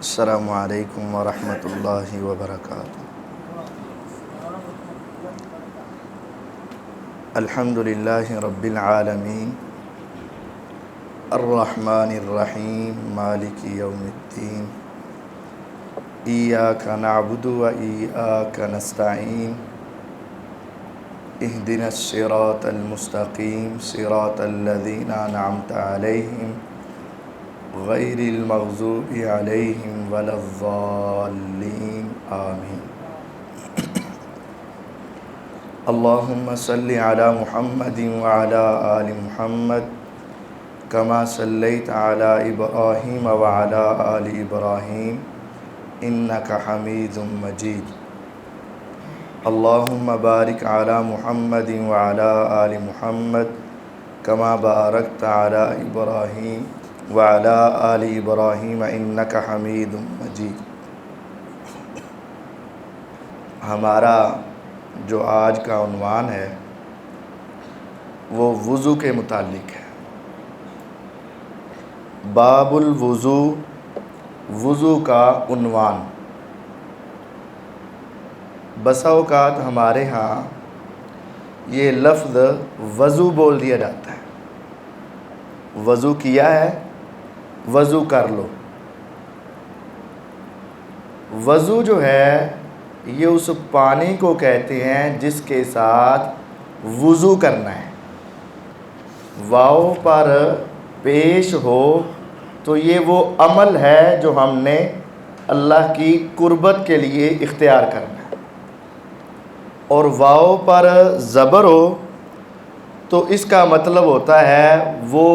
السلام علیکم ورحمۃ اللہ وبرکاتہ۔ الحمد للہ رب العالمین الرحمن الرحیم مالک یوم الدین ایاک نعبد و ایاک نستعین اہدنا الصراط المستقیم صراط الذین انعمت علیہم غیر المغضوب علیہم ولا الضالین آمین۔ اللہم صلی علی محمد وعلی آل محمد کما صلیت علی ابراہیم وعلی آل ابراہیم انک حمید مجید۔ اللہم بارک علی محمد وعلی آل محمد کما بارکت علی ابراہیم وعلی آل ابراہیم انک حمید مجید۔ ہمارا جو آج کا عنوان ہے وہ وضو کے متعلق ہے۔ باب الوضو، وضو کا عنوان۔ بسا اوقات ہمارے ہاں یہ لفظ وضو بول دیا جاتا ہے، وضو کیا ہے، وضو کر لو۔ وضو جو ہے یہ اس پانی کو کہتے ہیں جس کے ساتھ وضو کرنا ہے۔ واو پر پیش ہو تو یہ وہ عمل ہے جو ہم نے اللہ کی قربت کے لیے اختیار کرنا ہے، اور واو پر زبر ہو تو اس کا مطلب ہوتا ہے وہ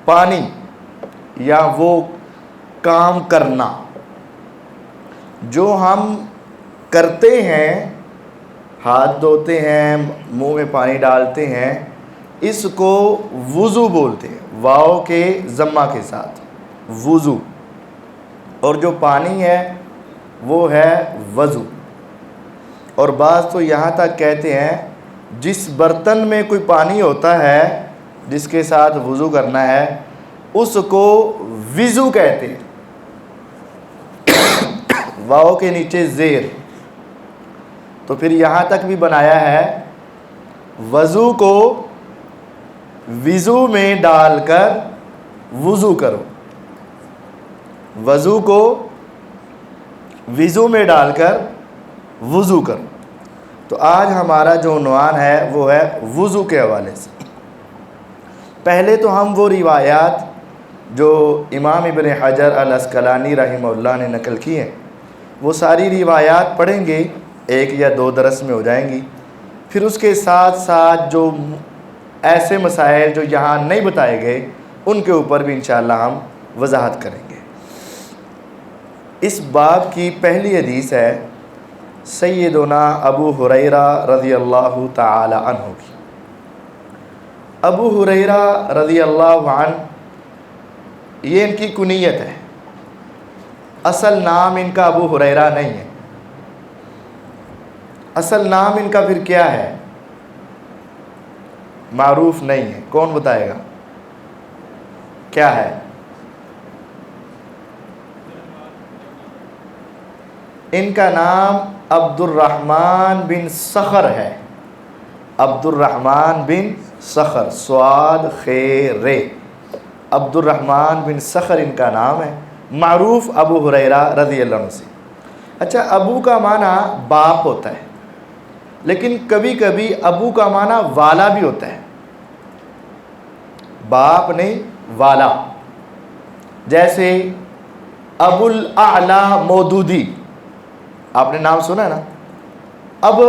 پانی یا وہ کام کرنا جو ہم کرتے ہیں، ہاتھ دھوتے ہیں، منہ میں پانی ڈالتے ہیں، اس کو وضو بولتے ہیں، واو کے ضمہ کے ساتھ وضو۔ اور جو پانی ہے وہ ہے وضو۔ اور بعض تو یہاں تک کہتے ہیں جس برتن میں کوئی پانی ہوتا ہے جس کے ساتھ وضو کرنا ہے اس کو وضو کہتے ہیں، واو کے نیچے زیر۔ تو پھر یہاں تک بھی بنایا ہے وضو کو وضو میں ڈال کر وضو کرو، وضو کو وضو میں ڈال کر وضو کرو۔ تو آج ہمارا جو عنوان ہے وہ ہے وضو کے حوالے سے۔ پہلے تو ہم وہ روایات جو امام ابن حجر العسقلانی رحمہ اللہ نے نقل کی ہیں وہ ساری روایات پڑھیں گے، ایک یا دو درس میں ہو جائیں گی۔ پھر اس کے ساتھ ساتھ جو ایسے مسائل جو یہاں نہیں بتائے گئے ان کے اوپر بھی انشاءاللہ ہم وضاحت کریں گے۔ اس باب کی پہلی حدیث ہے سیدنا ابو ہریرہ رضی اللہ تعالی عنہ کی۔ ابو ہریرہ رضی اللہ عنہ یہ ان کی کنیت ہے، اصل نام ان کا ابو ہریرہ نہیں ہے۔ اصل نام ان کا پھر کیا ہے؟ معروف نہیں ہے۔ کون بتائے گا کیا ہے؟ ان کا نام عبد الرحمن بن صخر ہے، عبد الرحمن بن صخر، سواد خیر، عبد الرحمن بن صخر ان کا نام ہے، معروف ابو ہریرہ رضی اللہ عنہ سے۔ اچھا، ابو کا معنی باپ ہوتا ہے، لیکن کبھی کبھی ابو کا معنی والا بھی ہوتا ہے، باپ نہیں والا۔ جیسے ابو الاعلی مودودی، آپ نے نام سنا ہے نا؟ اب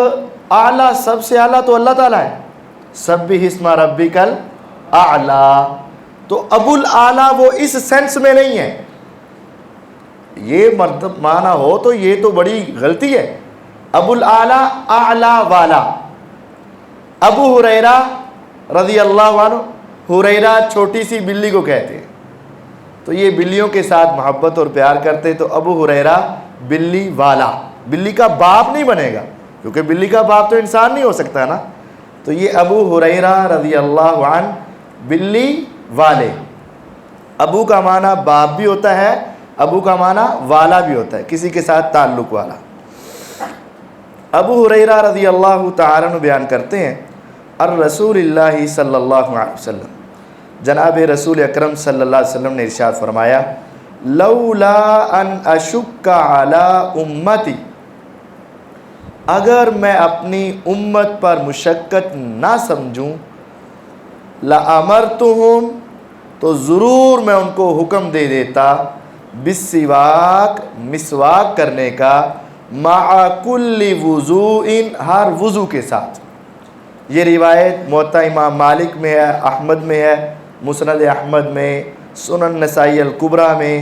اعلیٰ، سب سے اعلیٰ تو اللہ تعالیٰ ہے، سبح اسم ربک الاعلیٰ۔ تو ابو الاعلیٰ وہ اس سینس میں نہیں ہے، یہ مطلب معنی ہو تو یہ تو بڑی غلطی ہے۔ ابو الاعلیٰ اعلیٰ والا۔ ابو ہریرہ رضی اللہ عنہ، ہریرہ چھوٹی سی بلی کو کہتے ہیں، تو یہ بلیوں کے ساتھ محبت اور پیار کرتے، تو ابو ہریرہ بلی والا، بلی کا باپ نہیں بنے گا کیونکہ بلی کا باپ تو انسان نہیں ہو سکتا نا۔ تو یہ ابو ہریرہ رضی اللہ عنہ بلی والے۔ ابو کا معنی باپ بھی ہوتا ہے، ابو کا معنی والا بھی ہوتا ہے، کسی کے ساتھ تعلق والا۔ ابو ہریرہ رضی اللہ تعالیٰ عنہ بیان کرتے ہیں الرسول اللہ صلی اللہ علیہ وسلم، جناب رسول اکرم صلی اللہ علیہ وسلم نے ارشاد فرمایا لولا ان اشک علی امتی، اگر میں اپنی امت پر مشقت نہ سمجھوں، لَأَمَرْتُهُمْ، تو ضرور میں ان کو حکم دے دیتا، بالسواک، مسواک کرنے کا، مع کل وضوء، ہر وضو کے ساتھ۔ یہ روایت موطا امام مالک میں ہے، احمد میں ہے، مسند احمد میں، سنن نسائی الکبریٰ میں،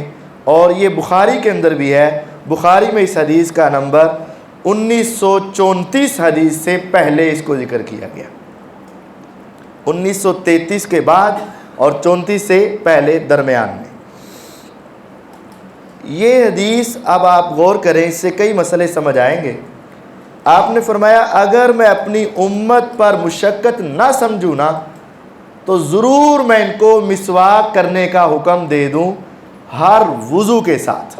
اور یہ بخاری کے اندر بھی ہے۔ بخاری میں اس حدیث کا نمبر 1934 حدیث سے پہلے اس کو ذکر کیا گیا، 1933 کے بعد اور 34 سے پہلے درمیان میں۔ یہ حدیث اب آپ غور کریں، اس سے کئی مسئلے سمجھ آئیں گے۔ آپ نے فرمایا اگر میں اپنی امت پر مشقت نہ سمجھوں نا تو ضرور میں ان کو مسواک کرنے کا حکم دے دوں ہر وضو کے ساتھ۔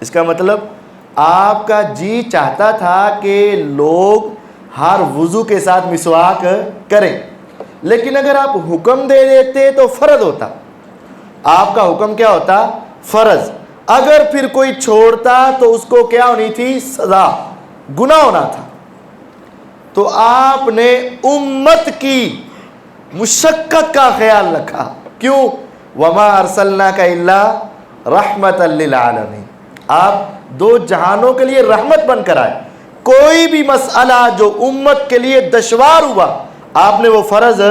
اس کا مطلب آپ کا جی چاہتا تھا کہ لوگ ہر وضو کے ساتھ مسواک کریں، لیکن اگر آپ حکم دے دیتے تو فرض ہوتا۔ آپ کا حکم کیا ہوتا؟ فرض۔ اگر پھر کوئی چھوڑتا تو اس کو کیا ہونی تھی؟ سزا، گناہ ہونا تھا۔ تو آپ نے امت کی مشقت کا خیال رکھا، کیوں؟ وما ارسلناک الا رحمت للعالمین، آپ دو جہانوں کے لیے رحمت بن کر آئے۔ کوئی بھی مسئلہ جو امت کے لیے دشوار ہوا آپ نے وہ فرض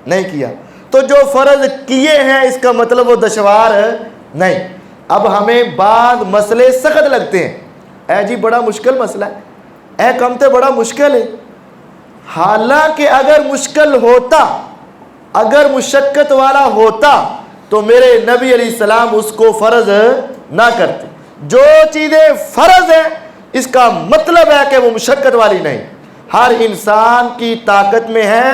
نہیں کیا، تو جو فرض کیے ہیں اس کا مطلب وہ دشوار نہیں۔ اب ہمیں بعض مسئلے سخت لگتے ہیں، اے جی بڑا مشکل مسئلہ ہے، اے کم تے بڑا مشکل ہے۔ حالانکہ اگر مشکل ہوتا، اگر مشقت والا ہوتا تو میرے نبی علیہ السلام اس کو فرض نہ کرتے۔ جو چیزیں فرض ہیں اس کا مطلب ہے کہ وہ مشقت والی نہیں، ہر انسان کی طاقت میں ہے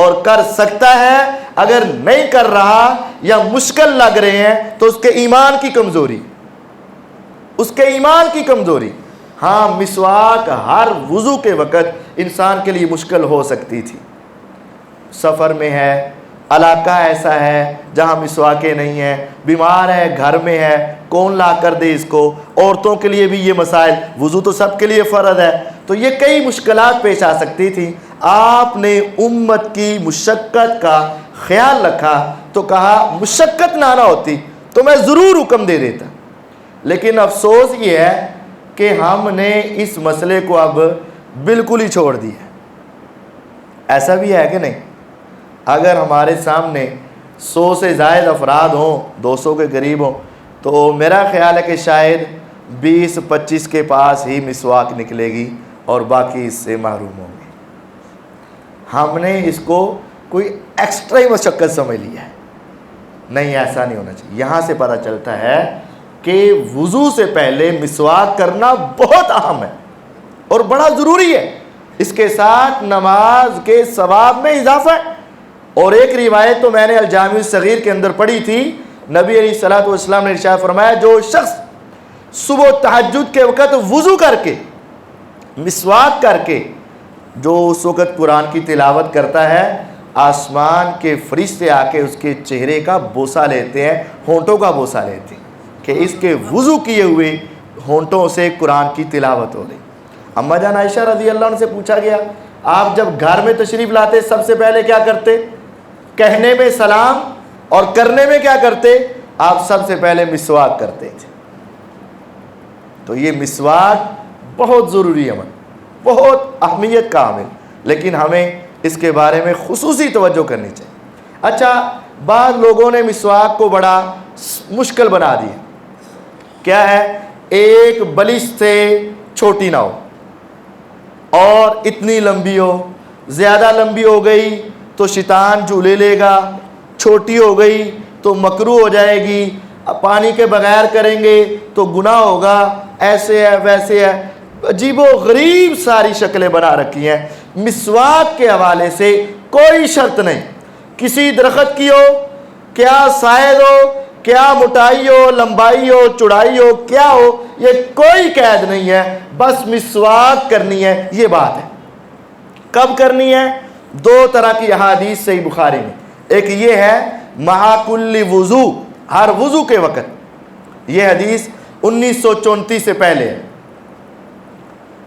اور کر سکتا ہے۔ اگر نہیں کر رہا یا مشکل لگ رہے ہیں تو اس کے ایمان کی کمزوری، اس کے ایمان کی کمزوری۔ ہاں مسواک ہر وضو کے وقت انسان کے لیے مشکل ہو سکتی تھی، سفر میں ہے، علاقہ ایسا ہے جہاں مسواکیں نہیں ہیں، بیمار ہے، گھر میں ہے، کون لا کر دے اس کو، عورتوں کے لیے بھی یہ مسائل، وضو تو سب کے لیے فرض ہے، تو یہ کئی مشکلات پیش آ سکتی تھی۔ آپ نے امت کی مشقت کا خیال رکھا تو کہا مشقت نہ ہوتی تو میں ضرور حکم دے دیتا۔ لیکن افسوس یہ ہے کہ ہم نے اس مسئلے کو اب بالکل ہی چھوڑ دیا۔ ایسا بھی ہے کہ نہیں؟ اگر ہمارے سامنے 100 سے زائد افراد ہوں، 200 کے قریب ہوں، تو میرا خیال ہے کہ شاید 20-25 کے پاس ہی مسواک نکلے گی اور باقی اس سے محروم ہوں گے۔ ہم نے اس کو کوئی ایکسٹرا ہی مشقت سمجھ لیا ہے، نہیں ایسا نہیں ہونا چاہیے۔ یہاں سے پتہ چلتا ہے کہ وضو سے پہلے مسواک کرنا بہت اہم ہے اور بڑا ضروری ہے، اس کے ساتھ نماز کے ثواب میں اضافہ ہے۔ اور ایک روایت تو میں نے الجامع الصغیر کے اندر پڑھی تھی، نبی علیہ الصلوۃ والسلام نے ارشاد فرمایا جو شخص صبح تہجد کے وقت وضو کر کے، مسواک کر کے جو اس وقت قرآن کی تلاوت کرتا ہے، آسمان کے فرشتے آ کے اس کے چہرے کا بوسہ لیتے ہیں، ہونٹوں کا بوسہ لیتے ہیں کہ اس کے وضو کیے ہوئے ہونٹوں سے قرآن کی تلاوت ہو رہی۔ اما جان عائشہ رضی اللہ عنہ سے پوچھا گیا آپ جب گھر میں تشریف لاتے سب سے پہلے کیا کرتے؟ کہنے میں سلام اور کرنے میں کیا کرتے؟ آپ سب سے پہلے مسواک کرتے تھے۔ تو یہ مسواک بہت ضروری عمل، بہت اہمیت کا عمل، لیکن ہمیں اس کے بارے میں خصوصی توجہ کرنی چاہیے۔ اچھا، بعض لوگوں نے مسواک کو بڑا مشکل بنا دیا۔ کیا ہے؟ ایک بلش سے چھوٹی نہ ہو اور اتنی لمبی ہو، زیادہ لمبی ہو گئی تو شیطان جھولے لے گا، چھوٹی ہو گئی تو مکروہ ہو جائے گی، پانی کے بغیر کریں گے تو گناہ ہوگا، ایسے ہے ویسے ہے، عجیب و غریب ساری شکلیں بنا رکھی ہیں۔ مسواک کے حوالے سے کوئی شرط نہیں، کسی درخت کی ہو، کیا شاید ہو، کیا موٹائی ہو، لمبائی ہو، چوڑائی ہو، کیا ہو، یہ کوئی قید نہیں ہے، بس مسواک کرنی ہے، یہ بات ہے۔ کب کرنی ہے؟ دو طرح کی احادیث صحیح بخاری میں، ایک یہ ہے مع کل وضو، ہر وضو کے وقت، یہ حدیث 1934 سے پہلے ہے،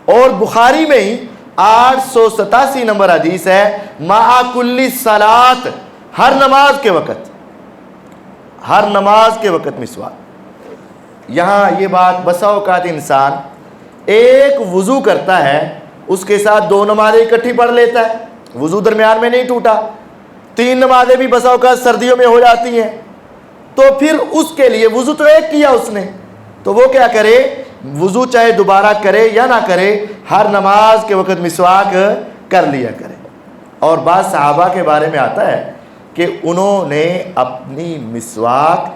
اور بخاری میں ہی 887 نمبر حدیث ہے مع کل صلاۃ، ہر نماز کے وقت، ہر نماز کے وقت مسواک۔ یہاں یہ بات بسا اوقات انسان ایک وضو کرتا ہے، اس کے ساتھ دو نمازیں اکٹھی پڑھ لیتا ہے، وضو درمیان میں نہیں ٹوٹا، 3 نمازیں بھی بسا اوقات سردیوں میں ہو جاتی ہیں، تو پھر اس کے لیے وضو تو ایک کیا اس نے، تو وہ کیا کرے، وضو چاہے دوبارہ کرے یا نہ کرے، ہر نماز کے وقت مسواک کر لیا کرے۔ اور بعض صحابہ کے بارے میں آتا ہے کہ انہوں نے اپنی مسواک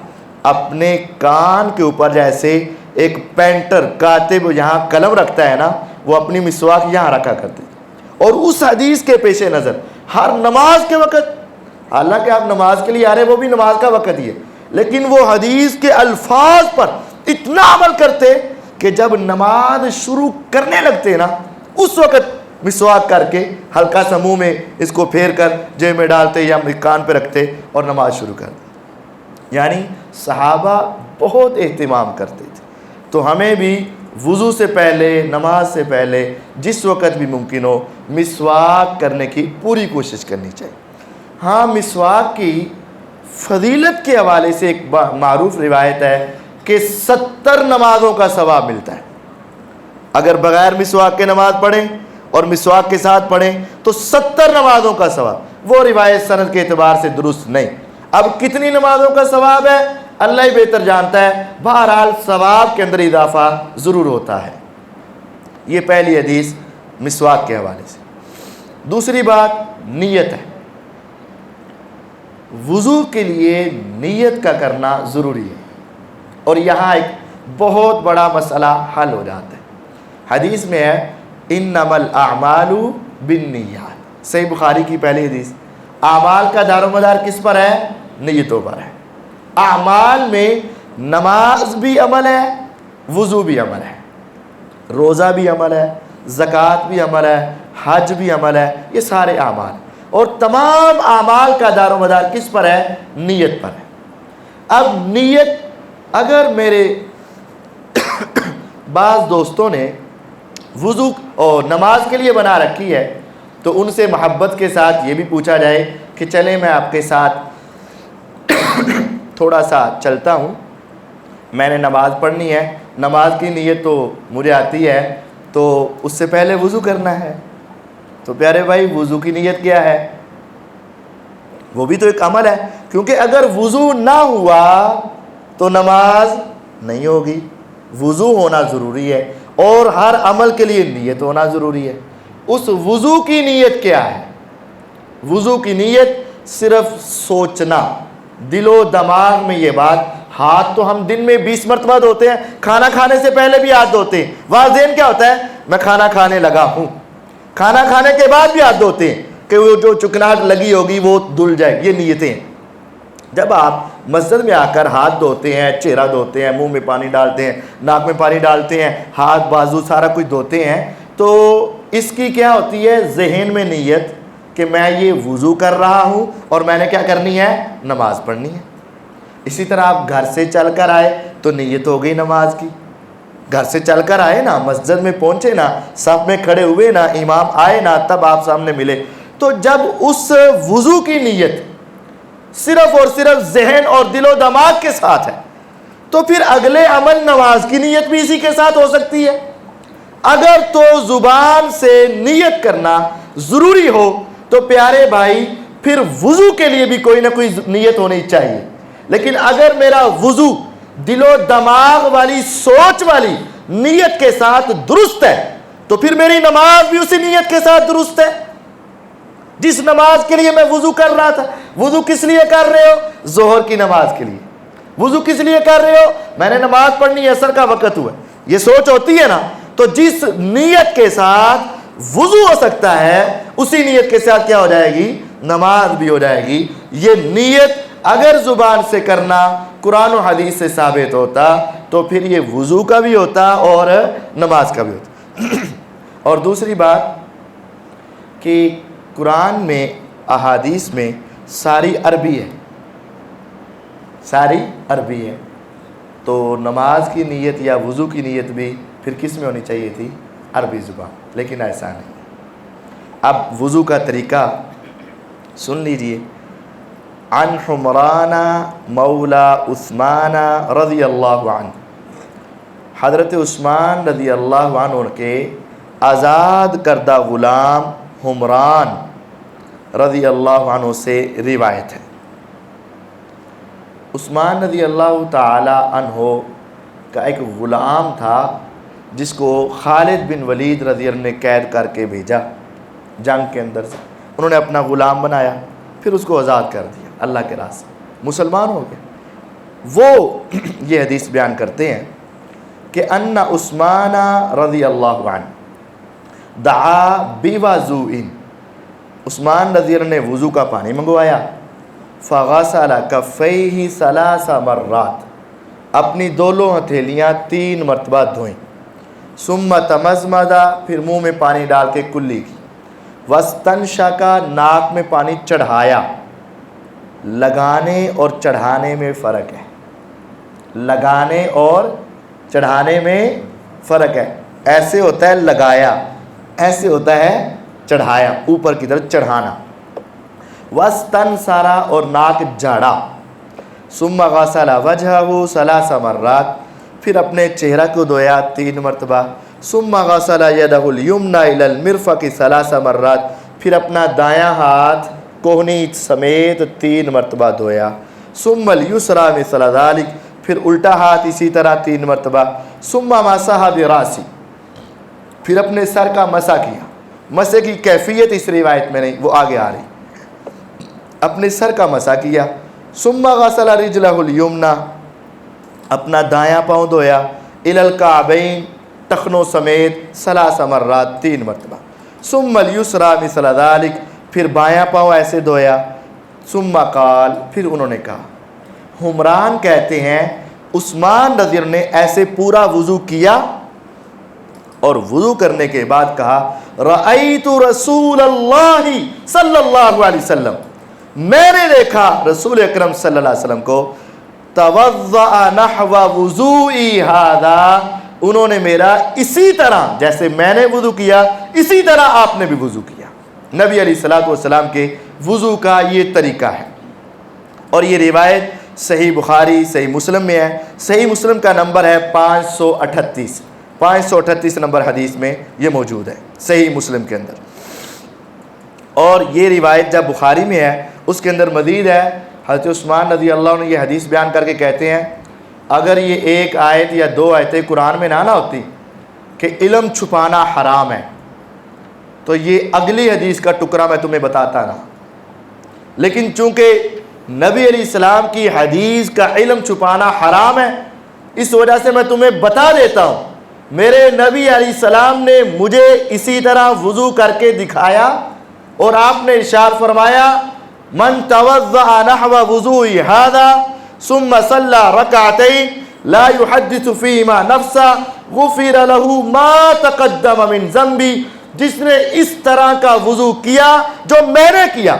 اپنے کان کے اوپر، جیسے ایک پینٹر کاتب یہاں قلم رکھتا ہے نا، وہ اپنی مسواک یہاں رکھا کرتے تھے، اور اس حدیث کے پیش نظر ہر نماز کے وقت، حالانکہ آپ نماز کے لیے آ رہے وہ بھی نماز کا وقت ہی ہے، لیکن وہ حدیث کے الفاظ پر اتنا عمل کرتے کہ جب نماز شروع کرنے لگتے نا، اس وقت مسواک کر کے ہلکا سا منہ میں اس کو پھیر کر جیب میں ڈالتے یا کان پہ رکھتے اور نماز شروع کرتے۔ یعنی صحابہ بہت اہتمام کرتے تھے۔ تو ہمیں بھی وضو سے پہلے، نماز سے پہلے، جس وقت بھی ممکن ہو، مسواک کرنے کی پوری کوشش کرنی چاہیے۔ ہاں، مسواک کی فضیلت کے حوالے سے ایک معروف روایت ہے کہ 70 نمازوں کا ثواب ملتا ہے۔ اگر بغیر مسواک کے نماز پڑھیں اور مسواک کے ساتھ پڑھیں تو 70 نمازوں کا ثواب۔ وہ روایت سند کے اعتبار سے درست نہیں۔ اب کتنی نمازوں کا ثواب ہے اللہ ہی بہتر جانتا ہے، بہرحال ثواب کے اندر اضافہ ضرور ہوتا ہے۔ یہ پہلی حدیث مسواک کے حوالے سے۔ دوسری بات نیت ہے۔ وضو کے لیے نیت کا کرنا ضروری ہے، اور یہاں ایک بہت بڑا مسئلہ حل ہو جاتا ہے۔ حدیث میں ہے انما الاعمال بالنیات، صحیح بخاری کی پہلی حدیث۔ اعمال کا دار و مدار کس پر ہے؟ نیتوں پر ہے۔ اعمال میں نماز بھی عمل ہے، وضو بھی عمل ہے، روزہ بھی عمل ہے، زکوٰۃ بھی عمل ہے، حج بھی عمل ہے، یہ سارے اعمال، اور تمام اعمال کا دار و مدار کس پر ہے؟ نیت پر ہے۔ اب نیت، اگر میرے بعض دوستوں نے وضو اور نماز کے لیے بنا رکھی ہے تو ان سے محبت کے ساتھ یہ بھی پوچھا جائے کہ چلیں میں آپ کے ساتھ تھوڑا سا چلتا ہوں، میں نے نماز پڑھنی ہے، نماز کی نیت تو مجھے آتی ہے، تو اس سے پہلے وضو کرنا ہے۔ تو پیارے بھائی، وضو کی نیت کیا ہے؟ وہ بھی تو ایک عمل ہے، کیونکہ اگر وضو نہ ہوا تو نماز نہیں ہوگی۔ وضو ہونا ضروری ہے، اور ہر عمل کے لیے نیت ہونا ضروری ہے۔ اس وضو کی نیت کیا ہے؟ وضو کی نیت صرف سوچنا، دل و دماغ میں یہ بات۔ ہاتھ تو ہم دن میں 20 مرتبہ دھوتے ہیں، کھانا کھانے سے پہلے بھی ہاتھ دھوتے ہیں، وہاں ذہن کیا ہوتا ہے؟ میں کھانا کھانے لگا ہوں۔ کھانا کھانے کے بعد بھی ہاتھ دھوتے ہیں کہ وہ جو چکناہٹ لگی ہوگی وہ دھل جائے، یہ نیتیں۔ جب آپ مسجد میں آ کر ہاتھ دھوتے ہیں، چہرہ دھوتے ہیں، منہ میں پانی ڈالتے ہیں، ناک میں پانی ڈالتے ہیں، ہاتھ بازو سارا کچھ دھوتے ہیں، تو اس کی کیا ہوتی ہے؟ ذہن میں نیت کہ میں یہ وضو کر رہا ہوں اور میں نے کیا کرنی ہے؟ نماز پڑھنی ہے۔ اسی طرح آپ گھر سے چل کر آئے تو نیت ہو گئی نماز کی۔ گھر سے چل کر آئے نا، مسجد میں پہنچے نا، صف میں کھڑے ہوئے نا، امام آئے نا، تب آپ سامنے ملے، تو جب اس وضو کی نیت صرف اور صرف ذہن اور دل و دماغ کے ساتھ ہے تو پھر اگلے عمل نماز کی نیت بھی اسی کے ساتھ ہو سکتی ہے۔ اگر تو زبان سے نیت کرنا ضروری ہو تو پیارے بھائی پھر وضو کے لیے بھی کوئی نہ کوئی نیت ہونی چاہیے۔ لیکن اگر میرا وضو دل و دماغ والی سوچ والی نیت کے ساتھ درست ہے تو پھر میری نماز بھی اسی نیت کے ساتھ درست ہے جس نماز کے لیے میں وضو کر رہا تھا۔ وضو کس لیے کر رہے ہو؟ ظہر کی نماز کے لیے۔ وضو کس لیے کر رہے ہو؟ میں نے نماز پڑھنی ہے، عصر کا وقت ہوا، یہ سوچ ہوتی ہے نا، تو جس نیت کے ساتھ وضو ہو سکتا ہے اسی نیت کے ساتھ کیا ہو جائے گی؟ نماز بھی ہو جائے گی۔ یہ نیت اگر زبان سے کرنا قرآن و حدیث سے ثابت ہوتا تو پھر یہ وضو کا بھی ہوتا اور نماز کا بھی ہوتا۔ اور دوسری بات کہ قرآن میں احادیث میں ساری عربی ہے، ساری عربی ہے، تو نماز کی نیت یا وضو کی نیت بھی پھر کس میں ہونی چاہیے تھی؟ عربی زبان، لیکن ایسا نہیں۔ اب وضو کا طریقہ سن لیجئے۔ عن حمران مولا عثمان رضی اللہ عنہ، حضرت عثمان رضی اللہ عنہ کے آزاد کردہ غلام حمران رضی اللہ عنہ سے روایت ہے۔ عثمان رضی اللہ تعالی عنہ کا ایک غلام تھا جس کو خالد بن ولید رضی اللہ عنہ نے قید کر کے بھیجا جنگ کے اندر سے، انہوں نے اپنا غلام بنایا، پھر اس کو آزاد کر دیا اللہ کے راستے، مسلمان ہو گئے۔ وہ یہ حدیث بیان کرتے ہیں کہ ان عثمان رضی اللہ عنہ دعا بوضوء، عثمان رضی اللہ عنہ نے وضو کا پانی منگوایا، فغسل کفیہ ثلاث مرات، اپنی دونوں ہتھیلیاں 3 مرتبہ دھوئیں، ثم تمضمض، پھر منہ میں پانی ڈال کے کلی کی، واستنشق، ناک میں پانی چڑھایا۔ لگانے اور چڑھانے میں فرق ہے، لگانے اور چڑھانے میں فرق ہے۔ ایسے ہوتا ہے لگایا، ایسے ہوتا ہے چڑھایا، اوپر کی طرف چڑھانا۔ واستنثر، اور ناک جھاڑا۔ ثم غسل وجهه 3 مرات، پھر اپنے چہرہ کو دھویا 3 مرتبہ۔ ثم غسل يده اليمنى الى المرفق 3 مرات، پھر اپنا دایاں ہاتھ کوہنی سمیت 3 مرتبہ دھویا۔ ثم اليسرى مثل ذلك، پھر الٹا ہاتھ اسی طرح 3 مرتبہ۔ ثم مسح براسه، پھر اپنے سر کا مسح کیا۔ مسح کی کیفیت اس روایت میں نہیں، وہ آگے آ رہی، اپنے سر کا مسح کیا۔ ثم غسل رجله اليمنى، اپنا دایاں پاؤں دھویا، الى الكعبین، ٹخنوں سمیت 3 مرات 3 مرتبہ۔ ثم اليسرى مثل ذلك، پھر بایاں پاؤں ایسے دھویا۔ ثم قال، پھر انہوں نے کہا، حمران کہتے ہیں عثمان رضی اللہ عنہ نے ایسے پورا وضو کیا اور وضو کرنے کے بعد کہا، رأیت رسول اللہ صلی اللہ علیہ وسلم، میں نے دیکھا رسول اکرم صلی اللہ علیہ وسلم کو، توضأ نحو وضوئی ھذا، انہوں نے میرا اسی طرح جیسے میں نے وضو کیا اسی طرح آپ نے بھی وضو کیا۔ نبی علیہ الصلوۃ والسلام کے وضو کا یہ طریقہ ہے، اور یہ روایت صحیح بخاری صحیح مسلم میں ہے۔ صحیح مسلم کا نمبر ہے 538 نمبر حدیث میں یہ موجود ہے صحیح مسلم کے اندر۔ اور یہ روایت جب بخاری میں ہے اس کے اندر مزید ہے، حضرت عثمان رضی اللہ عنہ یہ حدیث بیان کر کے کہتے ہیں، اگر یہ 1 آیت یا 2 آیتیں قرآن میں نہ ہوتی کہ علم چھپانا حرام ہے تو یہ اگلی حدیث کا ٹکڑا میں تمہیں بتاتا نہ، لیکن چونکہ نبی علیہ السلام کی حدیث کا علم چھپانا حرام ہے، اس وجہ سے میں تمہیں بتا دیتا ہوں، میرے نبی علیہ السلام نے مجھے اسی طرح وضو کر کے دکھایا، اور آپ نے ارشاد فرمایا، من توضأ نحو وضوء ھذا ثم صلى ركعتين لا يحدث فيهما نفسا غفر له ما تقدم من ذنبه، جس نے اس طرح کا وضو کیا جو میں نے کیا،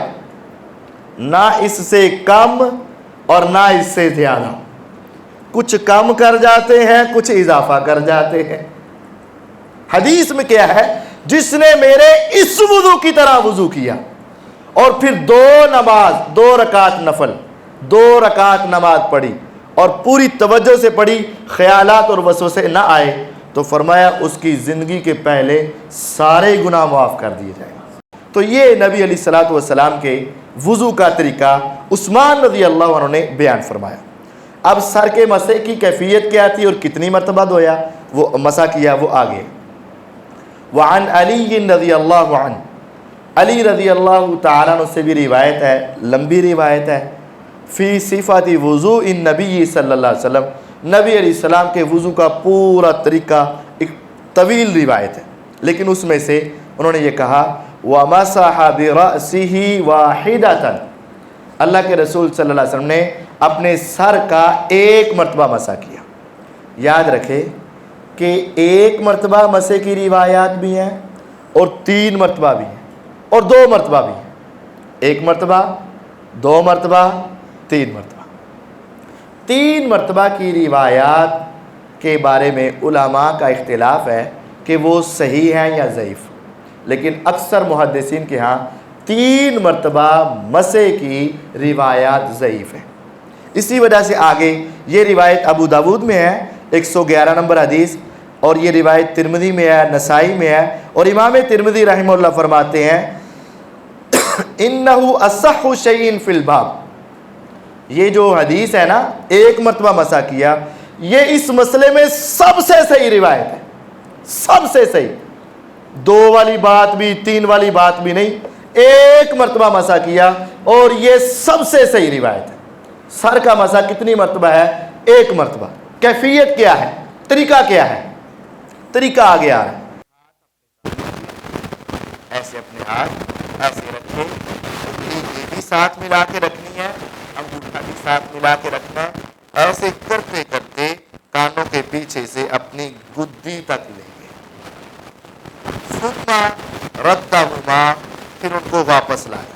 نہ اس سے کم اور نہ اس سے زیادہ، کچھ کم کر جاتے ہیں کچھ اضافہ کر جاتے ہیں۔ حدیث میں کیا ہے، جس نے میرے اس وضو کی طرح وضو کیا اور پھر 2 رکعت نفل 2 رکعت نماز پڑھی اور پوری توجہ سے پڑھی، خیالات اور وسوسے نہ آئے، تو فرمایا اس کی زندگی کے پہلے سارے گناہ معاف کر دیے جائیں۔ تو یہ نبی علیہ الصلوۃ والسلام کے وضو کا طریقہ عثمان رضی اللہ عنہ نے بیان فرمایا۔ اب سر کے مسح کی کیفیت کیا تھی اور کتنی مرتبہ دھویا، وہ مسح کیا، وہ آگے۔ وعن علی رضی اللہ عنہ، علی رضی اللہ تعالیٰ عنہ سے بھی روایت ہے، لمبی روایت ہے، فی صفات وضوء النبی صلی اللہ علیہ وسلم، نبی علیہ السلام کے وضو کا پورا طریقہ ایک طویل روایت ہے، لیکن اس میں سے انہوں نے یہ کہا، وَمَسَحَ بِرَأْسِهِ وَاحِدَةً، اللہ کے رسول صلی اللہ علیہ وسلم نے اپنے سر کا ایک مرتبہ مسح کیا۔ یاد رکھے کہ ایک مرتبہ مسح کی روایات بھی ہیں اور 3 مرتبہ بھی ہیں اور 2 مرتبہ بھی ہیں۔ 1 مرتبہ، 2 مرتبہ، 3 مرتبہ۔ 3 مرتبہ کی روایات کے بارے میں علماء کا اختلاف ہے کہ وہ صحیح ہیں یا ضعیف، لیکن اکثر محدثین کے ہاں 3 مرتبہ مسح کی روایات ضعیف ہیں۔ اسی وجہ سے آگے یہ روایت ابو داود میں ہے 111 نمبر حدیث، اور یہ روایت ترمذی میں ہے، نسائی میں ہے، اور امام ترمذی رحمہ اللہ فرماتے ہیں انہو اصح شیء فی الباب، یہ جو حدیث ہے نا ایک مرتبہ مسح کیا، یہ اس مسئلے میں سب سے صحیح روایت ہے، سب سے صحیح۔ 2 والی بات بھی 3 والی بات بھی نہیں، ایک مرتبہ مسح کیا اور یہ سب سے صحیح روایت ہے۔ سر کا مسح کتنی مرتبہ ہے؟ 1 مرتبہ۔ کیفیت کیا ہے؟ طریقہ کیا ہے؟ طریقہ آگے آ رہا ہے۔ ایسے اپنے ہاتھ ایسے رکھے، انگلی بھی ساتھ ملا کے رکھنی ہے، انگوٹھا بھی ساتھ ملا کے رکھنا ہے۔ ایسے کرتے کرتے کانوں کے پیچھے سے اپنی گدی تک لیں گے، ثم ردہما، پھر ان کو واپس لائیں،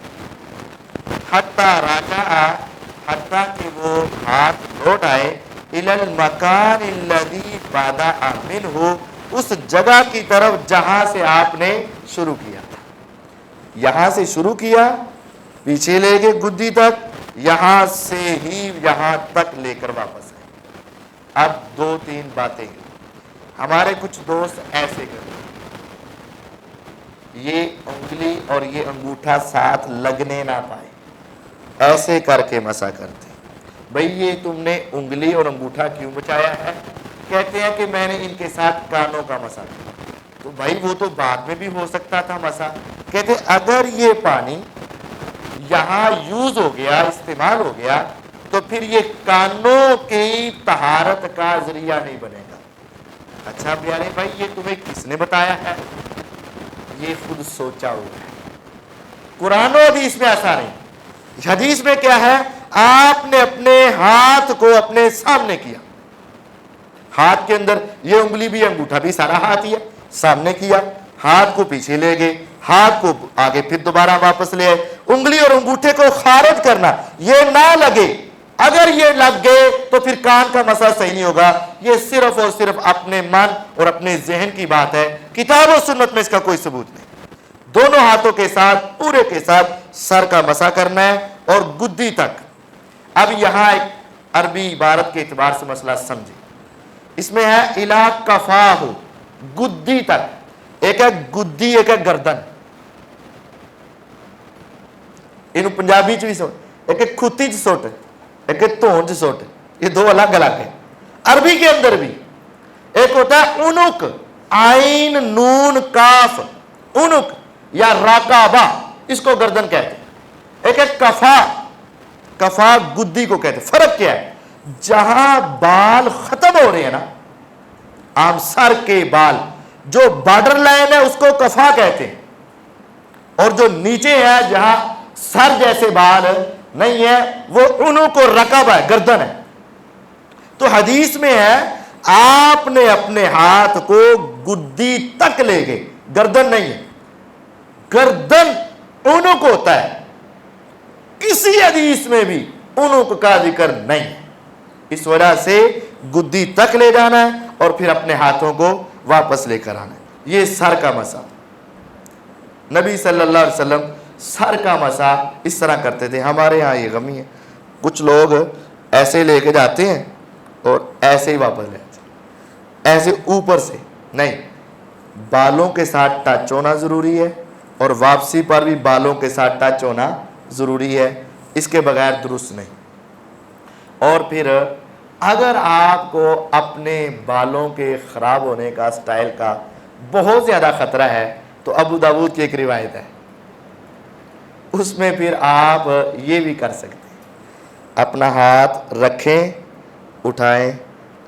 حتی راجع، حتیٰ کہ وہ ہاتھ لوٹ آئے، الی المکان الذی بدأ منہ، اس جگہ کی طرف جہاں سے آپ نے شروع کیا تھا۔ یہاں سے شروع کیا، پیچھے لے گئے گدی تک، یہاں سے ہی یہاں تک لے کر واپس آئے۔ اب 2-3 باتیں ہیں۔ ہمارے کچھ دوست ایسے کرتے ہیں، یہ انگلی اور یہ انگوٹھا ساتھ لگنے نہ پائے، ایسے کر کے مسح کرتے ہیں۔ بھئی یہ تم نے انگلی اور انگوٹھا کیوں بچایا ہے؟ کہتے ہیں کہ میں نے ان کے ساتھ کانوں کا مسح کیا۔ تو بھائی وہ تو بعد میں بھی ہو سکتا تھا مسح۔ کہتے اگر یہ پانی یہاں یوز ہو گیا، استعمال ہو گیا، تو پھر یہ کانوں کی طہارت کا ذریعہ نہیں بنے گا۔ اچھا پیارے بھائی، یہ تمہیں کس نے بتایا ہے؟ یہ خود سوچا ہوا ہے، قرآن و حدیث میں ایسا نہیں۔ حدیث میں کیا ہے؟ آپ نے اپنے ہاتھ کو اپنے سامنے کیا، ہاتھ کے اندر یہ انگلی بھی انگوٹھا بھی سارا ہاتھ ہی ہے، سامنے کیا، ہاتھ کو پیچھے لے گئے، ہاتھ کو آگے پھر دوبارہ واپس لے آئے۔ انگلی اور انگوٹھے کو خارج کرنا، یہ نہ لگے، اگر یہ لگ گئے تو پھر کان کا مسح صحیح نہیں ہوگا۔ یہ صرف اور صرف اپنے من اور اپنے ذہن کی بات ہے، کتاب و سنت میں اس کا کوئی ثبوت نہیں۔ دونوں ہاتھوں کے ساتھ، پورے کے ساتھ سر کا مسح کرنا ہے اور گدی تک۔ اب یہاں ایک عربی عبارت کے اعتبار سے مسئلہ سمجھے، اس میں ہے الا کفاہ، گدی تک۔ ایک ہے گدی، ایک ہے گردن۔ انہوں پنجابی چ بھی سوٹ، ایک ہے کھتی چ سوٹ، ایک ہے تون چ سوٹ، یہ 2 الگ الگ ہیں۔ عربی کے اندر بھی ایک ہوتا ہے عنق، عین نون کاف، عنق یا رقبہ، اس کو گردن کہتے ہیں۔ ایک ہے کفا، کفا گدی کو کہتے ہیں۔ فرق کیا ہے؟ جہاں بال ختم ہو رہے ہیں نا، عام سر کے بال جو بارڈر لائن ہے اس کو کفا کہتے ہیں، اور جو نیچے ہے جہاں سر جیسے بال نہیں ہے وہ عنق اور رقبہ ہے، گردن ہے۔ تو حدیث میں ہے آپ نے اپنے ہاتھ کو گدی تک لے گئے، گردن نہیں ہے۔ گردن عنق ہوتا ہے، کسی حدیث میں بھی عنق کا ذکر نہیں ہے۔ اس وجہ سے گدی تک لے جانا ہے اور پھر اپنے ہاتھوں کو واپس لے کر آنا ہے۔ یہ سر کا مسح۔ نبی صلی اللہ علیہ وسلم سر کا مسح اس طرح کرتے تھے۔ ہمارے ہاں یہ غمی ہے، کچھ لوگ ایسے لے کے جاتے ہیں اور ایسے ہی واپس لے جاتے ہیں، ایسے اوپر سے نہیں۔ بالوں کے ساتھ ٹچ ہونا ضروری ہے اور واپسی پر بھی بالوں کے ساتھ ٹچ ہونا ضروری ہے، اس کے بغیر درست نہیں۔ اور پھر اگر آپ کو اپنے بالوں کے خراب ہونے کا، سٹائل کا بہت زیادہ خطرہ ہے تو ابو داود کی ایک روایت ہے، اس میں پھر آپ یہ بھی کر سکتے ہیں، اپنا ہاتھ رکھیں اٹھائیں،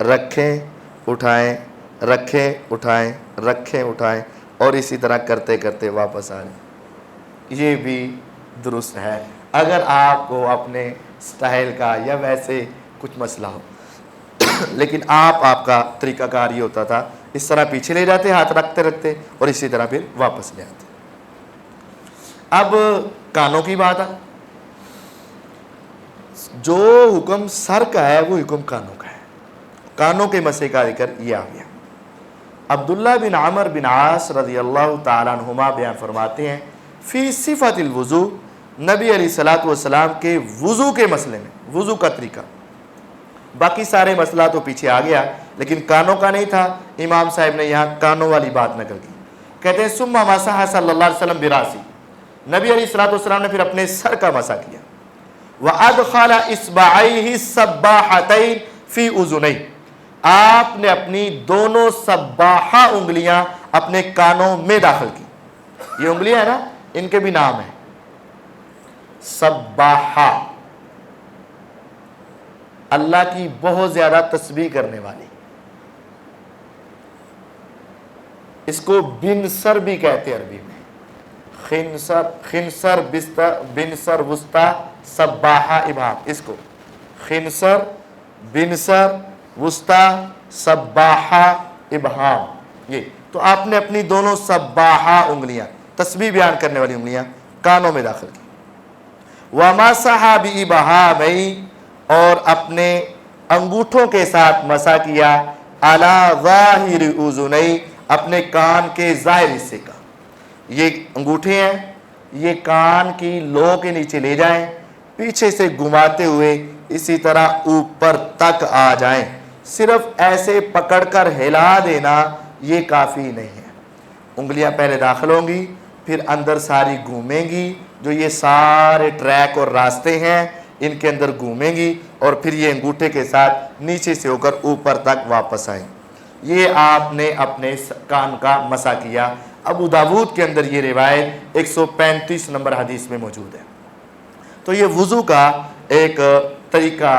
رکھیں اٹھائیں، رکھیں اٹھائیں، رکھیں اٹھائیں، اور اسی طرح کرتے کرتے واپس آ جائیں۔ یہ بھی درست ہے۔ اگر آپ کو اپنے سٹائل کا یا ویسے کچھ مسئلہ ہو، لیکن آپ کا طریقہ کار یہ ہوتا تھا، اس طرح پیچھے لے جاتے، ہاتھ رکھتے رکھتے، اور اسی طرح پھر واپس لے آتے۔ اب کانوں کی بات ہے، جو حکم سر کا ہے وہ حکم کانوں کا ہے، کانوں کے مسئلے کا ذکر یہ آ گیا۔ عبداللہ بن عمر بن عاص رضی اللہ تعالیٰ عنہما بیان فرماتے ہیں، فی صفت الوضو، نبی علیہ الصلوۃ والسلام کے وضو کے مسئلے میں، وضو کا طریقہ، باقی سارے مسئلہ تو پیچھے آ گیا لیکن کانوں کا نہیں تھا، امام صاحب نے یہاں کانوں والی بات نقل کی۔ کہتے ہیں ثم مسح صلی اللہ علیہ وسلم براسی، نبی علیہ الصلوۃ والسلام نے پھر اپنے سر کا مسح کیا۔ وَأَدْخَلَ إِصْبَعَيْهِ السَّبَّاحَتَيْنِ فِي أُذُنَيْهِ، آپ نے اپنی دونوں سباحہ انگلیاں اپنے کانوں میں داخل کی۔ یہ انگلیاں ہیں نا، ان کے بھی نام ہیں، سباحہ، اللہ کی بہت زیادہ تسبیح کرنے والی، اس کو بنسر بھی کہتے ہیں عربی میں، خنسر بنسر وسطی سباحہ ابہام، اس کو خنسر بنسر وسطی سباحہ ابہام، یہ تو آپ نے اپنی دونوں سباحہ انگلیاں، تسبیح بیان کرنے والی انگلیاں کانوں میں داخل کی۔ وَمَسَحَ بِإِبْهَامَيْهِ، اور اپنے انگوٹھوں کے ساتھ مسح کیا، عَلَى ظَاهِرِ أُذُنَيْهِ، اپنے کان کے ظاہر حصے کا، یہ انگوٹھے ہیں، یہ کان کی لو کے نیچے لے جائیں، پیچھے سے گھماتے ہوئے اسی طرح اوپر تک آ جائیں، صرف ایسے پکڑ کر ہلا دینا یہ کافی نہیں ہے، انگلیاں پہلے داخل ہوں گی، پھر اندر ساری گھومیں گی، جو یہ سارے ٹریک اور راستے ہیں ان کے اندر گھومیں گی، اور پھر یہ انگوٹھے کے ساتھ نیچے سے ہو کر اوپر تک واپس آئیں۔ یہ آپ نے اپنے کان کا مسح کیا۔ ابو داود کے اندر یہ روایت 135 نمبر حدیث میں موجود ہے۔ تو یہ وضو کا ایک طریقہ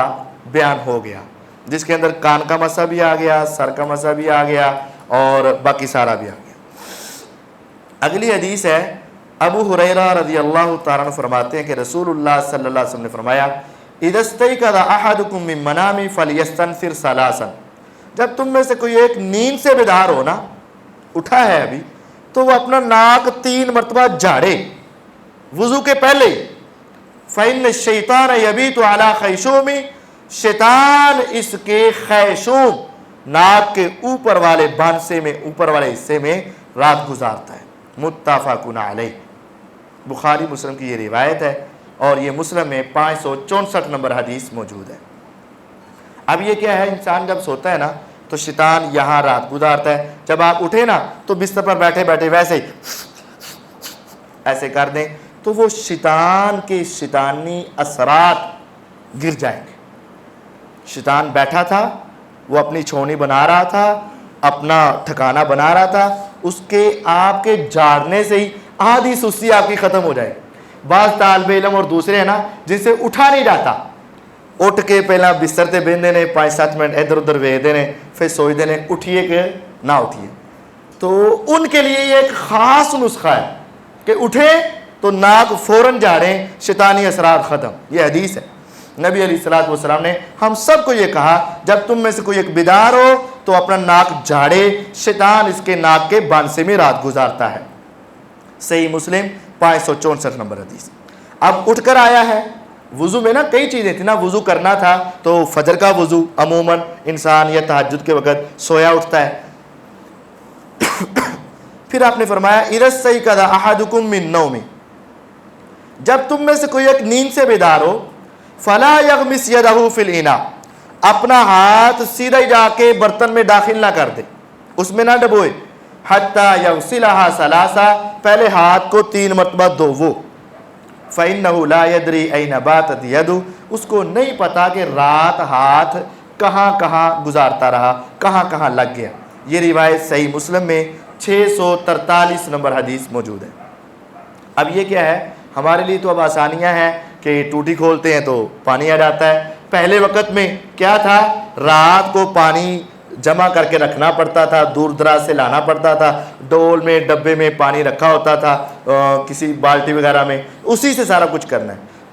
بیان ہو گیا، جس کے اندر کان کا مسح بھی آ گیا، سر کا مسح بھی آ گیا، اور باقی سارا بھی آ گیا۔ اگلی حدیث ہے، ابو ہریرہ رضی اللہ تعالیٰ عنہ فرماتے ہیں کہ رسول اللہ صلی اللہ علیہ وسلم نے فرمایا، اذا استيقظ احدكم من منامه فليستنثر ثلاثا، جب تم میں سے کوئی ایک نیند سے بیدار ہو نا، اٹھا ہے ابھی، تو وہ اپنا ناک 3 مرتبہ جھاڑے وضو کے پہلے۔ فإن الشیطان یبیت علی خیشوم، شیطان اس کے خیشوم، ناک کے اوپر والے بانسے میں، اوپر والے حصے میں رات گزارتا ہے۔ متفق علیہ، بخاری مسلم کی یہ روایت ہے، اور یہ مسلم میں 564 نمبر حدیث موجود ہے۔ اب یہ کیا ہے، انسان جب سوتا ہے نا تو شیطان یہاں رات گزارتا ہے، جب آپ اٹھے نا تو بستر پر بیٹھے بیٹھے ویسے ہی ایسے کر دیں تو وہ شیطان کے شیطانی اثرات گر جائیں گے۔ شیطان بیٹھا تھا، وہ اپنی چھونی بنا رہا تھا، اپنا ٹھکانہ بنا رہا تھا، اس کے آپ کے جھاڑنے سے ہی آدھی سستی آپ کی ختم ہو جائے۔ بعض طالب علم اور دوسرے ہیں نا جن سے اٹھا نہیں جاتا، اٹھ کے پہلا بستر تے بہن دینے، 5-7 منٹ ادھر ادھر ویکھ دینے، پھر سوچ دینے اٹھیے کہ نہ اٹھیے۔ تو ان کے لیے یہ ایک خاص نسخہ ہے کہ اٹھے تو ناک فوراً جھاڑیں، شیطانی اثرات ختم۔ یہ حدیث ہے، نبی علیہ الصلوۃ والسلام نے ہم سب کو یہ کہا، جب تم میں سے کوئی ایک بیدار ہو تو اپنا ناک جھاڑے، شیطان اس کے ناک کے بانسے میں رات گزارتا ہے۔ صحیح مسلم 564 نمبر حدیث۔ اب اٹھ کر آیا ہے، وضو میں نا کئی چیزیں تھیں نا، وضو کرنا تھا تو فجر کا وضو عموماً انسان یا تہجد کے وقت سویا اٹھتا ہے۔ پھر آپ نے فرمایا اذا استيقظ احدكم من نومه، جب تم میں سے کوئی ایک نیند سے بیدار ہو، فلا يغمس يده في الاناء، اپنا ہاتھ سیدھا جا کے برتن میں داخل نہ کر دے، اس میں نہ ڈبوئے، حتی یغسلها ثلاثا، پہلے ہاتھ کو 3 مرتبہ دھوو، فإنه لا يدري أين باتت يده، اس کو نہیں پتا کہ رات ہاتھ کہاں کہاں گزارتا رہا، کہاں کہاں لگ گیا۔ یہ روایت صحیح مسلم میں 643 نمبر حدیث موجود ہے۔ اب یہ کیا ہے، ہمارے لیے تو اب آسانیاں ہیں کہ ٹوٹی کھولتے ہیں تو پانی آ جاتا ہے۔ پہلے وقت میں کیا تھا، رات کو پانی جمع کر کے رکھنا پڑتا تھا، دور دراز سے لانا پڑتا تھا، ڈول میں ڈبے میں پانی رکھا ہوتا تھا، کسی بالٹی وغیرہ میں، اسی سے سارا کچھ کرنا ہے۔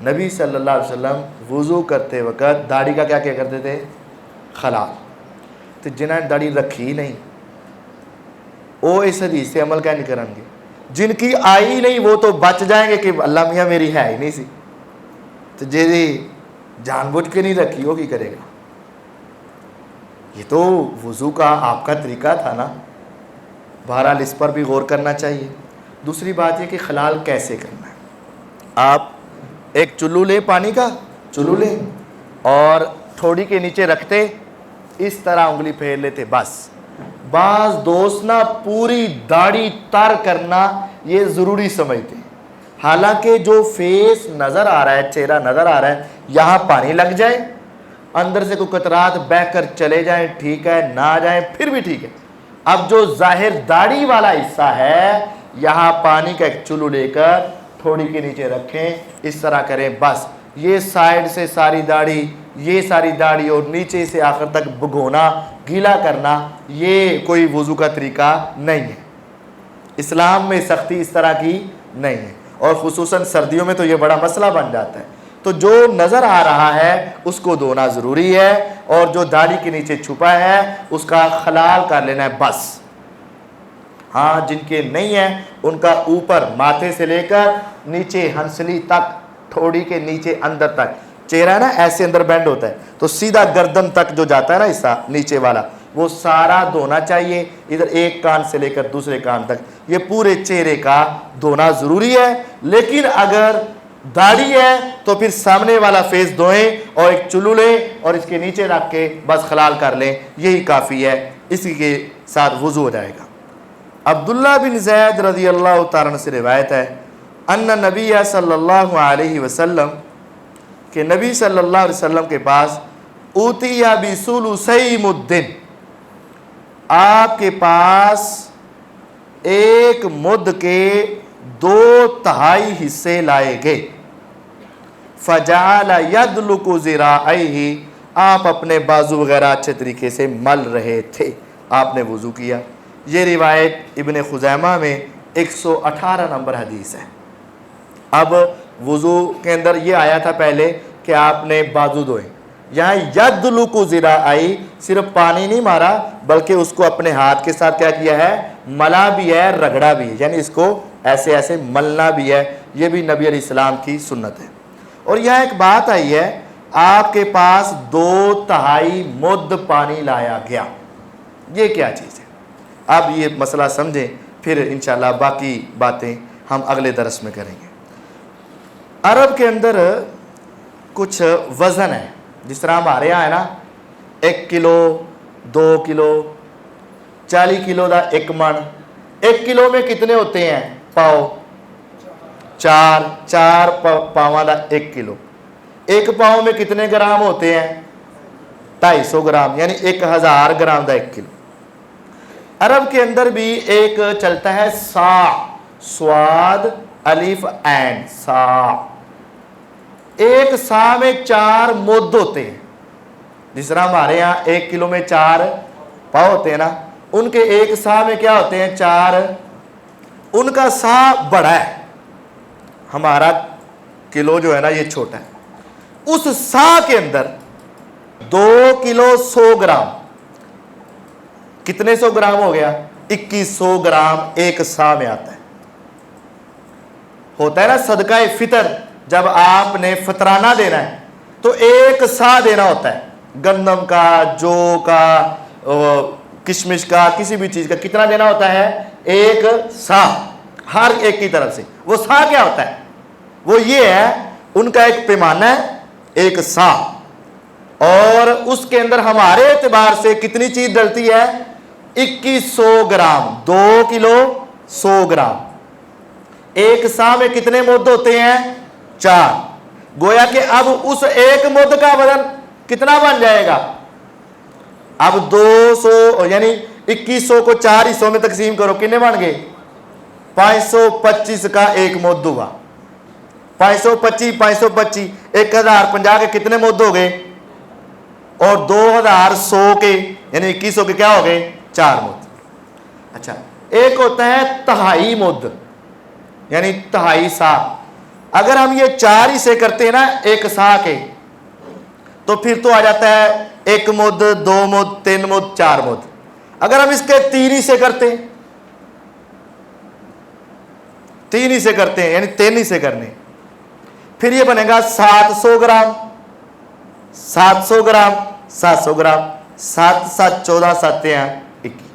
نبی صلی اللہ علیہ وسلم وضو کرتے وقت داڑھی کا کیا کرتے تھے؟ خلال. تو جنہیں داڑھی رکھی نہیں وہ اس حدیث سے عمل کیا نہیں کریں گے. جن کی آئی نہیں وہ تو بچ جائیں گے کہ اللہ میاں میری ہے ہی نہیں سی. تو جی جان بوجھ کے نہیں رکھی وہ کی کرے گا؟ یہ تو وضو کا آپ کا طریقہ تھا نا. بہرحال اس پر بھی غور کرنا چاہیے. دوسری بات یہ کہ خلال کیسے کرنا ہے. آپ ایک چلو لیں، پانی کا چلو لیں اور تھوڑی کے نیچے رکھتے اس طرح انگلی پھیر لیتے بس. بعض دوست نا پوری داڑھی تر کرنا یہ ضروری سمجھتے ہیں، حالانکہ جو فیس نظر آ رہا ہے، چہرہ نظر آ رہا ہے، یہاں پانی لگ جائے، اندر سے کوئی قطرات بہہ کر چلے جائیں ٹھیک ہے، نہ آ جائیں پھر بھی ٹھیک ہے. اب جو ظاہر داڑھی والا حصہ ہے یہاں پانی کا ایک چلو لے کر تھوڑی کے نیچے رکھیں، اس طرح کریں بس. یہ سائیڈ سے ساری داڑھی، یہ ساری داڑھی اور نیچے سے آخر تک بھگونا، گیلا کرنا، یہ کوئی وضو کا طریقہ نہیں ہے. اسلام میں سختی اس طرح کی نہیں ہے، اور خصوصاً سردیوں میں تو یہ بڑا مسئلہ بن جاتا ہے. تو جو نظر آ رہا ہے اس کو دھونا ضروری ہے، اور جو داڑھی کے نیچے چھپا ہے اس کا خلال کر لینا ہے بس. ہاں جن کے نہیں ہے ان کا اوپر ماتھے سے لے کر نیچے ہنسلی تک، تھوڑی کے نیچے اندر تک، چہرہ نا ایسے اندر بینڈ ہوتا ہے تو سیدھا گردن تک جو جاتا ہے نا حصہ نیچے والا وہ سارا دھونا چاہیے. ادھر ایک کان سے لے کر دوسرے کان تک یہ پورے چہرے کا دھونا ضروری ہے. لیکن اگر داڑھی ہے تو پھر سامنے والا فیس دھوئیں اور ایک چلو لیں اور اس کے نیچے رکھ کے بس خلال کر لیں، یہی کافی ہے. اسی کے ساتھ وضو ہو جائے گا. عبداللہ بن زید رضی اللہ تعالیٰ عنہ سے روایت ہے ان نبی صلی اللہ علیہ وسلم کہ نبی صلی اللہ علیہ وسلم کے پاس اوتی بثلثی مد، آپ کے پاس ایک مد کے 2/3 حصے لائے گئے. فجعل یدلک ذراعیہ، آپ اپنے بازو وغیرہ اچھے طریقے سے مل رہے تھے، آپ نے وضو کیا. یہ روایت ابن خزیمہ میں 118 نمبر حدیث ہے. اب وضو کے اندر یہ آیا تھا پہلے کہ آپ نے بازو دھوئے، یہاں یدلک ذراعیہ صرف پانی نہیں مارا بلکہ اس کو اپنے ہاتھ کے ساتھ کیا کیا ہے؟ ملا بھی ہے، رگڑا بھی ہے، یعنی اس کو ایسے ایسے ملنا بھی ہے. یہ بھی نبی علیہ السلام کی سنت ہے. اور یہاں ایک بات آئی ہے، آپ کے پاس 2/3 مد پانی لایا گیا. یہ کیا چیز ہے؟ اب یہ مسئلہ سمجھیں، پھر انشاءاللہ باقی باتیں ہم اگلے درس میں کریں گے. عرب کے اندر کچھ وزن ہے، جس طرح ہمارے یہاں ہے نا 1 کلو 2 کلو 40 کلو دا 1 من. 1 کلو میں کتنے ہوتے ہیں پاؤ؟ 4 پاؤں دا 1 کلو. 1 پاؤں میں کتنے گرام ہوتے ہیں؟ 250 گرام، یعنی 1000 گرام دا 1 کلو. عرب کے اندر بھی ایک چلتا ہے سا، سواد الف عین سا. ایک سا میں 4 مد ہوتے ہیں. جس طرح ہمارے یہاں 1 کلو میں 4 پاؤ ہوتے ہیں نا، ان کے ایک سا میں کیا ہوتے ہیں؟ 4. ان کا سا بڑا ہے، ہمارا کلو جو ہے نا یہ چھوٹا ہے. اس سا کے اندر 2 کلو 100 گرام، کتنے 100 گرام ہو گیا؟ 2100 گرام ایک سا میں آتا ہے. ہوتا ہے نا صدقہ فطر، جب آپ نے فطرانہ دینا ہے تو 1 سا دینا ہوتا ہے، گندم کا، جو کا، کشمش کا، کسی بھی چیز کا. کتنا دینا ہوتا ہے؟ 1 سا ہر ایک کی طرف سے. وہ سا کیا ہوتا ہے؟ وہ یہ ہے، ان کا ایک پیمانہ ہے 1 سا، اور اس کے اندر ہمارے اعتبار سے کتنی چیز ڈلتی ہے؟ 2100 گرام. 2 کلو 100 گرام. 1 سا میں کتنے مد ہوتے ہیں؟ 4. گویا کہ اب اس 1 مد کا وزن کتنا بن جائے گا؟ اب 200 یعنی 2100 کو 4 حصوں میں تقسیم کرو، کتنے بن گئے؟ 525 کا 1 مد ہوا. 525 525 1050 کے کتنے مد ہو گئے؟ اور 2100 کے یعنی 2100 کے کیا ہو گئے؟ 4 مد. اچھا، ایک ہوتا ہے 1/2 مد یعنی 1/2 سا. اگر ہم یہ 4 حصے کرتے ہیں نا ایک سا کے، تو پھر تو آ جاتا ہے 1 مد 2 مد 3 مد 4 مد۔ اگر ہم اس کے 3 حصے کرتے ہیں، 3 حصے کرتے ہیں یعنی 3 حصے کرنے، پھر یہ بنے گا 700 گرام 700 گرام 700 گرام، 7 7 14 7 21۔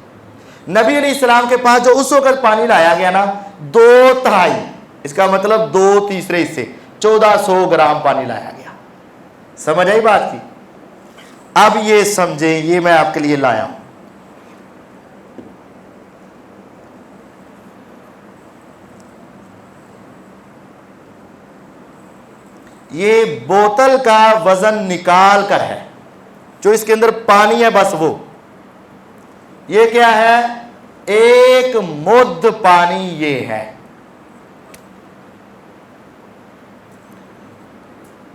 نبی علیہ السلام کے پاس جو اس وقت پانی لایا گیا نا 2/3، اس کا مطلب 2/3 حصے 1400 گرام پانی لایا گیا۔ سمجھ آئی بات کی؟ اب یہ سمجھیں، یہ میں آپ کے لیے لایا ہوں، یہ بوتل کا وزن نکال کر ہے، جو اس کے اندر پانی ہے بس وہ، یہ کیا ہے؟ 1 مد پانی یہ ہے،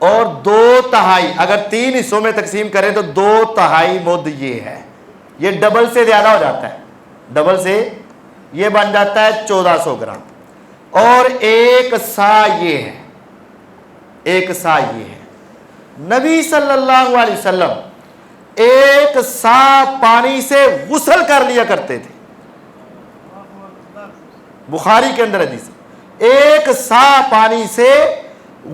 اور 2/3 اگر 3 حصوں میں تقسیم کریں تو 2/3 مد یہ ہے۔ یہ ڈبل سے زیادہ ہو جاتا ہے، ڈبل سے یہ بن جاتا ہے 1400 گرام، اور 1 سا یہ ہے، 1 سا یہ ہے۔ نبی صلی اللہ علیہ وسلم 1 سا پانی سے غسل کر لیا کرتے تھے، بخاری کے اندر حدیث، 1 سا پانی سے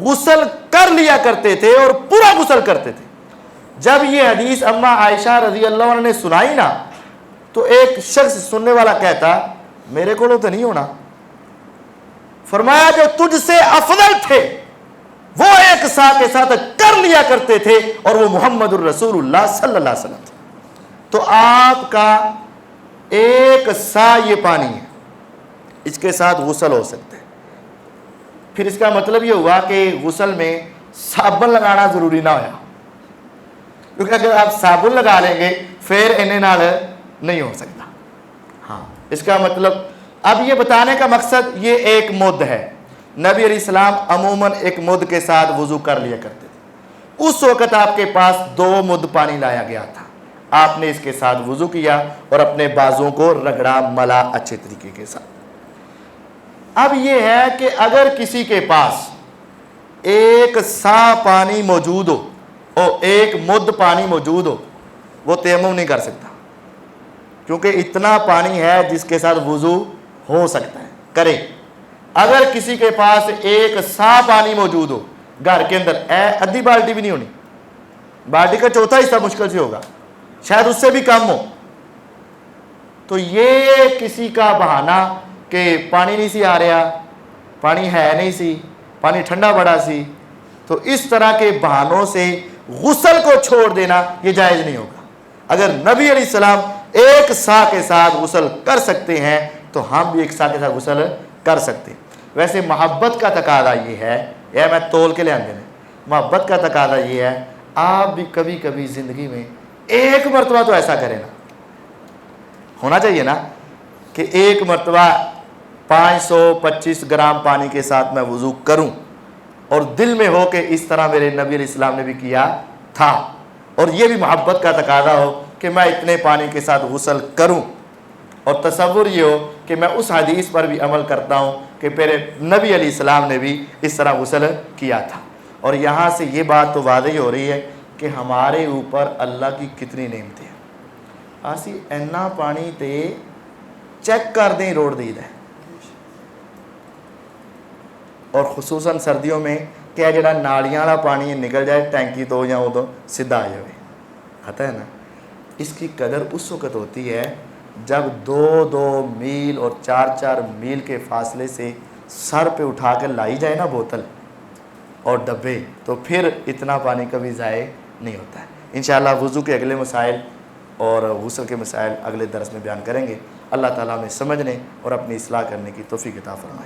غسل کر لیا کرتے تھے اور پورا غسل کرتے تھے۔ جب یہ حدیث اما عائشہ رضی اللہ عنہ نے سنائی نا، تو ایک شخص سننے والا کہتا میرے کو تو نہیں ہونا، فرمایا جو تجھ سے افضل تھے وہ 1 سا کے ساتھ کر لیا کرتے تھے، اور وہ محمد الرسول اللہ صلی اللہ علیہ وسلم تھے۔ تو آپ کا 1 سا یہ پانی ہے، اس کے ساتھ غسل ہو سکتا ہے۔ پھر اس کا مطلب یہ ہوا کہ غسل میں صابن لگانا ضروری نہ ہوا، کیونکہ اگر آپ صابن لگا لیں گے پھر انہیں نال نہیں ہو سکتا۔ ہاں، اس کا مطلب اب یہ بتانے کا مقصد یہ 1 مد ہے۔ نبی علیہ السلام عموماً 1 مد کے ساتھ وضو کر لیا کرتے تھے۔ اس وقت آپ کے پاس 2 مد پانی لایا گیا تھا، آپ نے اس کے ساتھ وضو کیا اور اپنے بازوں کو رگڑا، ملا اچھے طریقے کے ساتھ۔ اب یہ ہے کہ اگر کسی کے پاس 1 سا پانی موجود ہو اور 1 مد پانی موجود ہو، وہ تیمم نہیں کر سکتا، کیونکہ اتنا پانی ہے جس کے ساتھ وضو ہو سکتا ہے، کرے۔ اگر کسی کے پاس 1 سا پانی موجود ہو گھر کے اندر، آدھی بالٹی بھی نہیں ہونی، بالٹی کا 1/4 حصہ مشکل سے ہوگا، شاید اس سے بھی کم ہو، تو یہ کسی کا بہانہ کہ پانی نہیں سی آ رہا، پانی ہے نہیں سی، پانی ٹھنڈا بڑا سی، تو اس طرح کے بہانوں سے غسل کو چھوڑ دینا یہ جائز نہیں ہوگا۔ اگر نبی علیہ السلام 1 سا کے ساتھ غسل کر سکتے ہیں تو ہم بھی 1 سا کے ساتھ غسل کر سکتے ہیں۔ ویسے محبت کا تقاضا یہ ہے، یہ میں تول کے لے آندے ہیں، محبت کا تقاضا یہ ہے آپ بھی کبھی کبھی زندگی میں 1 مرتبہ تو ایسا کریں نا، ہونا چاہیے نا کہ 1 مرتبہ 525 گرام پانی کے ساتھ میں وضو کروں، اور دل میں ہو کہ اس طرح میرے نبی علیہ السلام نے بھی کیا تھا، اور یہ بھی محبت کا تقاضا ہو کہ میں اتنے پانی کے ساتھ غسل کروں، اور تصور یہ ہو کہ میں اس حدیث پر بھی عمل کرتا ہوں کہ میرے نبی علیہ السلام نے بھی اس طرح غسل کیا تھا۔ اور یہاں سے یہ بات تو واضح ہو رہی ہے کہ ہمارے اوپر اللہ کی کتنی نعمتیں ہیں۔ آسی اینا پانی تے چیک کر دیں روڑ دید ہے، اور خصوصاً سردیوں میں کیا جڑا نالیاں والا پانی نکل جائے ٹینکی تو یا ادو سیدھا آ جائے، آتا ہے نا۔ اس کی قدر اس وقت ہوتی ہے جب 2-2 میل اور 4-4 میل کے فاصلے سے سر پہ اٹھا کر لائی جائے نا بوتل اور ڈبے، تو پھر اتنا پانی کبھی ضائع نہیں ہوتا ہے۔ انشاءاللہ وضو کے اگلے مسائل اور غسل کے مسائل اگلے درس میں بیان کریں گے۔ اللہ تعالیٰ ہمیں سمجھنے اور اپنی اصلاح کرنے کی توفیق عطا فرمائے۔